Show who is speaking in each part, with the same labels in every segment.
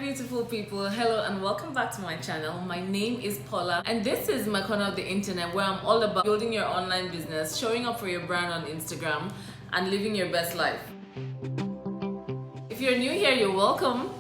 Speaker 1: beautiful people, hello and welcome back to my channel. My name is Paula and this is my corner of the internet where I'm all about building your online business, showing up for your brand on Instagram and living your best life. If you're new here, you're welcome.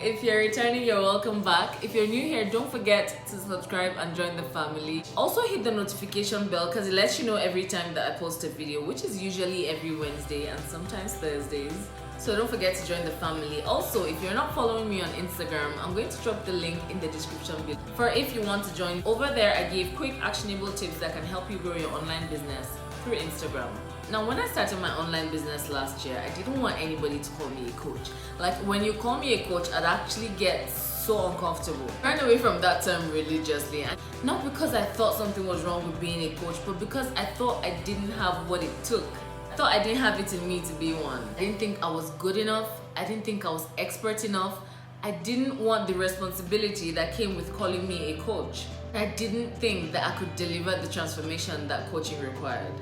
Speaker 1: If you're returning, you're welcome back. If you're new here, don't forget to subscribe and join the family. Also hit the notification bell because it lets you know every time that I post a video, which is usually every Wednesday and sometimes Thursdays. So don't forget to join the family. Also, if you're not following me on Instagram, I'm going to drop the link in the description below. For if you want to join, over there I gave quick actionable tips that can help you grow your online business through Instagram. Now, when I started my online business last year, I didn't want anybody to call me a coach. Like, when you call me a coach, I'd actually get so uncomfortable. I ran away from that term religiously, and not because I thought something was wrong with being a coach, but because I thought I didn't have what it took. I thought I didn't have it in me to be one. I didn't think I was good enough. I didn't think I was expert enough. I didn't want the responsibility that came with calling me a coach. I didn't think that I could deliver the transformation that coaching required.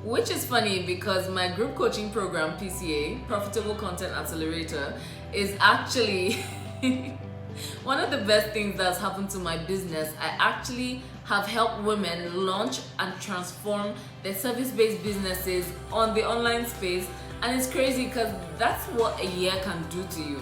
Speaker 1: Which is funny because my group coaching program, PCA, Profitable Content Accelerator, is actually one of the best things that's happened to my business. I actually have helped women launch and transform their service-based businesses on the online space, and it's crazy because that's what a year can do to you.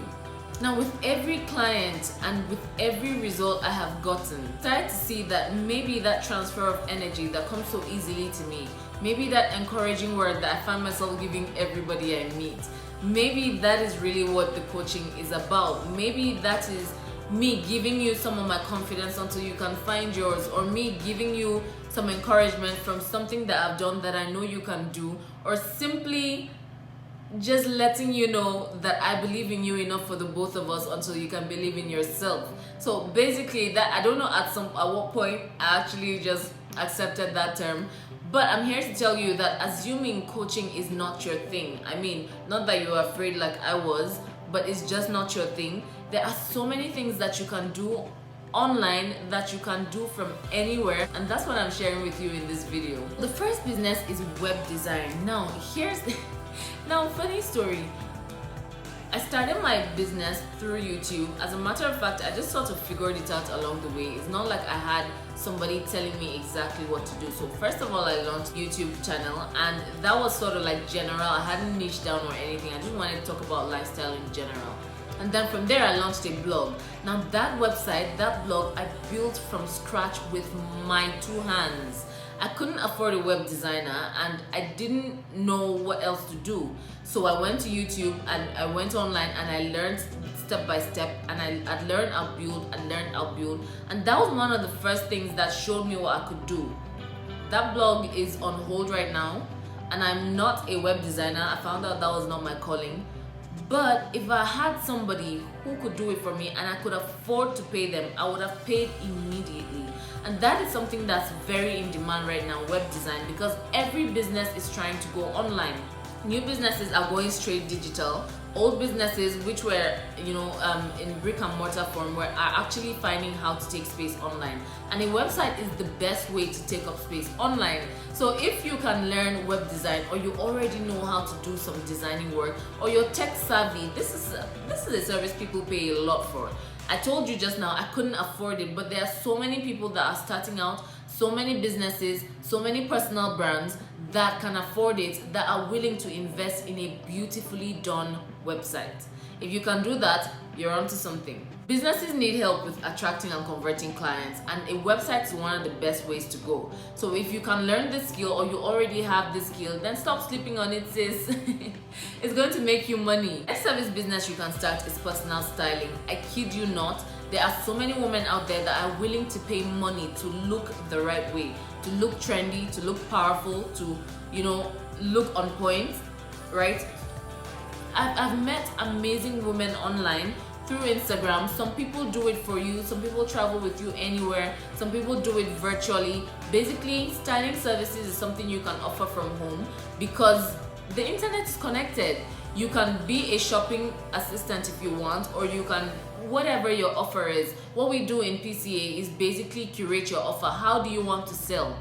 Speaker 1: Now, with every client and with every result I have gotten, I started to see that maybe that transfer of energy that comes so easily to me, maybe that encouraging word that I find myself giving everybody I meet, maybe that is really what the coaching is about. Maybe that is me giving you some of my confidence until you can find yours, or me giving you some encouragement from something that I've done that I know you can do, or simply just letting you know that I believe in you enough for the both of us until you can believe in yourself. So basically, that I don't know at what point I actually just accepted that term, but I'm here to tell you that assuming coaching is not your thing, I mean, not that you're afraid like I was, but it's just not your thing. There are so many things that you can do online that you can do from anywhere, and that's what I'm sharing with you in this video. The first business is web design. Now funny story, I started my business through YouTube. As a matter of fact, I just sort of figured it out along the way. It's not like I had somebody telling me exactly what to do. So first of all, I launched YouTube channel, and that was sort of like general. I hadn't niched down or anything. I just wanted to talk about lifestyle in general. And then from there, I launched a blog. Now that website, that blog, I built from scratch with my two hands. I couldn't afford a web designer and I didn't know what else to do. So I went to YouTube and I went online and I learned step by step, and I'd learned, I'll build, and that was one of the first things that showed me what I could do. That blog is on hold right now, and I'm not a web designer. I found out that was not my calling. But if I had somebody who could do it for me and I could afford to pay them, I would have paid immediately. And that is something that's very in demand right now, web design, because every business is trying to go online. New businesses are going straight digital. Old businesses, which were in brick and mortar form, are actually finding how to take space online. And a website is the best way to take up space online. So if you can learn web design, or you already know how to do some designing work, or you're tech savvy, this is a service people pay a lot for. I told you just now I couldn't afford it, but there are so many people that are starting out, so many businesses, so many personal brands that can afford it, that are willing to invest in a beautifully done website. If you can do that, you're onto something. Businesses need help with attracting and converting clients, and a website is one of the best ways to go. So if you can learn this skill, or you already have this skill, then stop sleeping on it, sis. It's going to make you money. Next service business you can start is personal styling. I kid you not, there are so many women out there that are willing to pay money to look the right way, to look trendy, to look powerful, to look on point, right? I've met amazing women online through Instagram. Some people do it for you, some people travel with you anywhere, some people do it virtually. Basically, styling services is something you can offer from home because the internet is connected. You can be a shopping assistant if you want, or you can, whatever your offer is. What we do in PCA is basically curate your offer. How do you want to sell?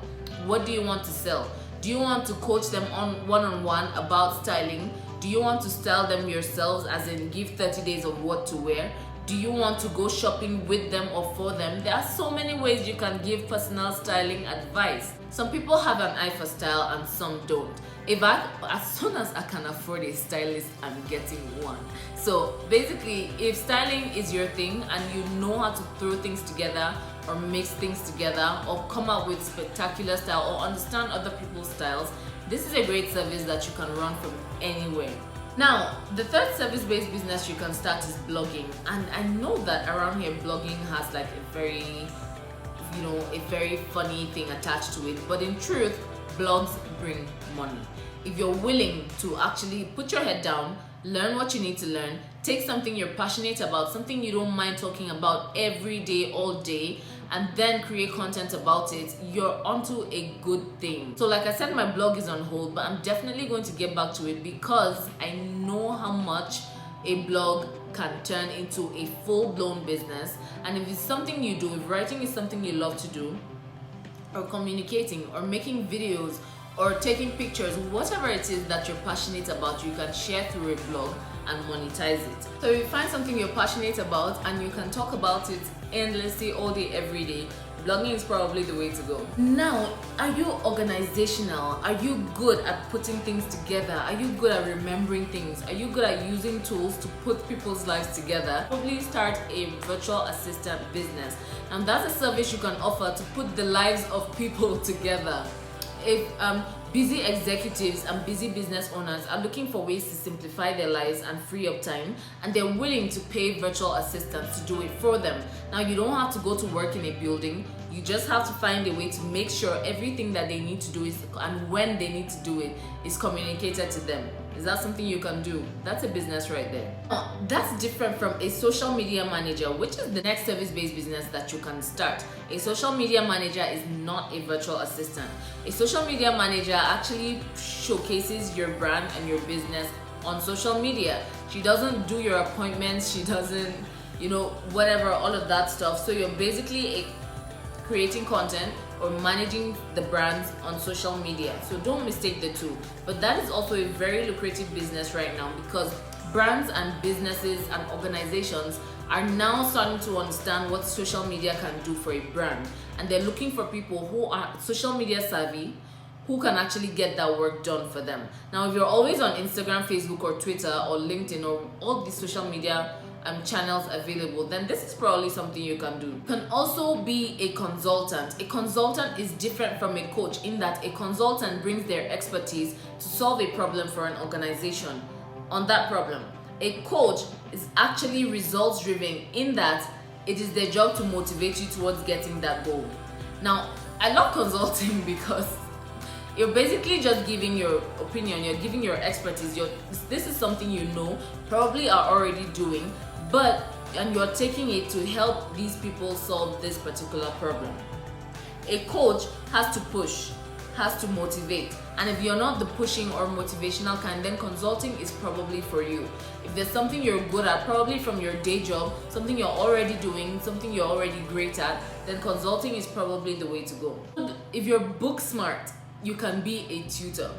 Speaker 1: What do you want to sell? Do you want to coach them on one-on-one about styling? Do you want to style them yourselves, as in give 30 days of what to wear? Do you want to go shopping with them or for them? There are so many ways you can give personal styling advice. Some people have an eye for style and some don't. As soon as I can afford a stylist, I'm getting one. So basically, if styling is your thing and you know how to throw things together or mix things together or come up with spectacular style or understand other people's styles, this is a great service that you can run from anywhere. Now, the third service-based business you can start is blogging. And I know that around here, blogging has like a very funny thing attached to it. But in truth, blogs bring money. If you're willing to actually put your head down, learn what you need to learn, take something you're passionate about, something you don't mind talking about every day, all day, and then create content about it, you're onto a good thing. So like I said, my blog is on hold, but I'm definitely going to get back to it because I know how much a blog can turn into a full-blown business. And if it's something you do, if writing is something you love to do, or communicating, or making videos, or taking pictures, whatever it is that you're passionate about, you can share through a blog and monetize it. So if you find something you're passionate about and you can talk about it endlessly all day, every day, blogging is probably the way to go. Now, are you organizational? Are you good at putting things together? Are you good at remembering things? Are you good at using tools to put people's lives together? Probably start a virtual assistant business. And that's a service you can offer to put the lives of people together. If busy executives and busy business owners are looking for ways to simplify their lives and free up time, and they're willing to pay virtual assistants to do it for them. Now, you don't have to go to work in a building. You just have to find a way to make sure everything that they need to do is, and when they need to do it, is communicated to them. Is that something you can do? That's a business right there. That's different from a social media manager, which is the next service-based business that you can start. A social media manager is not a virtual assistant. A social media manager actually showcases your brand and your business on social media. She doesn't do your appointments, she doesn't, whatever, all of that stuff. So you're basically creating content or managing the brands on social media. So don't mistake the two. But that is also a very lucrative business right now because brands and businesses and organizations are now starting to understand what social media can do for a brand. And they're looking for people who are social media savvy, who can actually get that work done for them. Now, if you're always on Instagram, Facebook, or Twitter, or LinkedIn, or all these social media channels available, then this is probably something you can do. You can also be a consultant. A consultant is different from a coach in that a consultant brings their expertise to solve a problem for an organization on that problem. A coach is actually results driven in that it is their job to motivate you towards getting that goal. Now, I love consulting because you're basically just giving your opinion, you're giving your expertise, this is something you probably are already doing, and you're taking it to help these people solve this particular problem. A coach has to push, has to motivate, and if you're not the pushing or motivational kind, then consulting is probably for you. If there's something you're good at, probably from your day job, something you're already doing, something you're already great at, then consulting is probably the way to go. If you're book smart, you can be a tutor.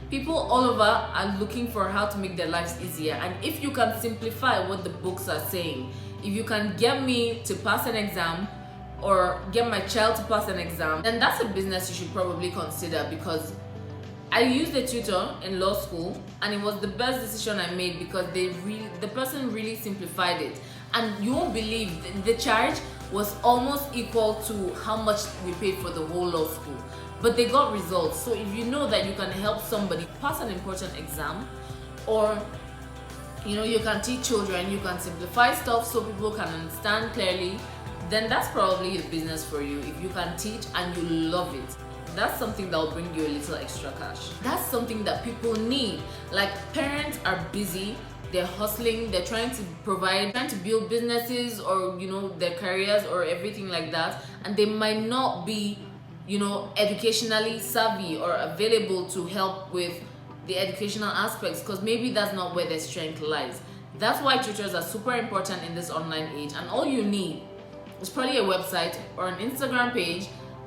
Speaker 1: People all over are looking for how to make their lives easier, and if you can simplify what the books are saying, if you can get me to pass an exam or get my child to pass an exam, then that's a business you should probably consider, because I used a tutor in law school and it was the best decision I made because the person really simplified it, and you won't believe the charge was almost equal to how much we paid for the whole law school. But they got results. So if you know that you can help somebody pass an important exam, or you can teach children, you can simplify stuff so people can understand clearly, then that's probably a business for you. If you can teach and you love it, that's something that will bring you a little extra cash. That's something that people need. Like, parents are busy, they're hustling, they're trying to provide, trying to build businesses or their careers or everything like that, and they might not be educationally savvy or available to help with the educational aspects, because maybe that's not where their strength lies. That's why tutors are super important in this online age, and all you need is probably a website or an Instagram page,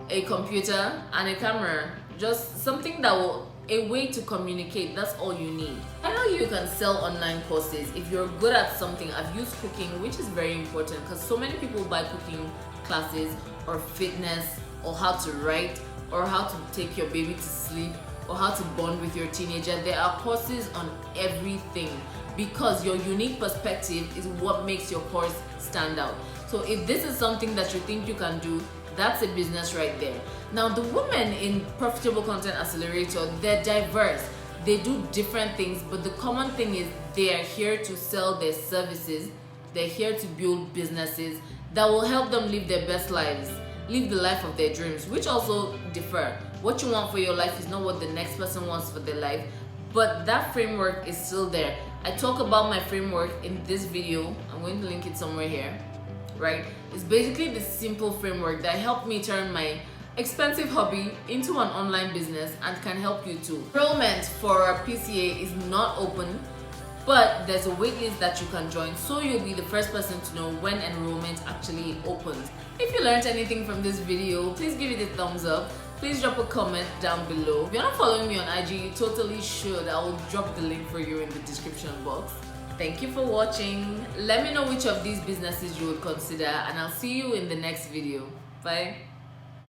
Speaker 1: a computer and a camera, just something that will a way to communicate. That's all you need. I know you can sell online courses if you're good at something. I've used cooking, which is very important because so many people buy cooking classes or fitness or how to write or how to take your baby to sleep or how to bond with your teenager. There are courses on everything because your unique perspective is what makes your course stand out. So if this is something that you think you can do, that's a business right there. Now, the women in Profitable Content Accelerator, they're diverse. They do different things, but the common thing is they are here to sell their services. They're here to build businesses that will help them live their best lives, live the life of their dreams, which also differ. What you want for your life is not what the next person wants for their life, but that framework is still there. I talk about my framework in this video. I'm going to link it somewhere here. Right? It's basically the simple framework that helped me turn my expensive hobby into an online business and can help you too. Enrollment for PCA is not open, but there's a waitlist that you can join, so you'll be the first person to know when enrollment actually opens. If you learned anything from this video, please give it a thumbs up. Please drop a comment down below. If you're not following me on IG, you totally should. I will drop the link for you in the description box. Thank you for watching. Let me know which of these businesses you would consider, and I'll see you in the next video. Bye.